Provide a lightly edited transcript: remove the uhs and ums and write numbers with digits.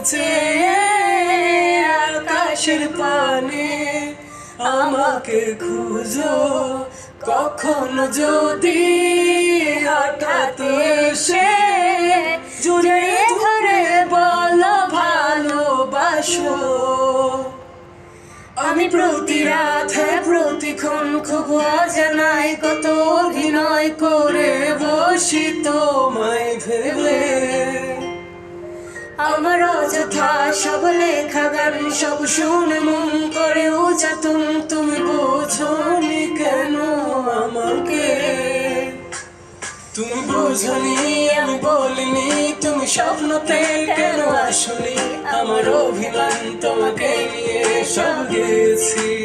চেয়ে আকাশের পানে আমাকে খুঁজো কখনো যদি হঠাৎ এসে জুড়ে ধরে বলো ভালোবাসো। আমি প্রতি রাতে প্রতিক্ষণ খুব অজানায় কত অভিনয় করে বসি তোমায় ভেবে। আমার অযথা সব লেখা গান সব শুনে মন করে উচাতুন, তুমি বোঝনি কেন আমাকে? তুমি বোঝনি আমি বলিনি, তুমি স্বপ্নতে কেন আসনি? আমার অভিমান তোমাকে নিয়ে সব গেছি।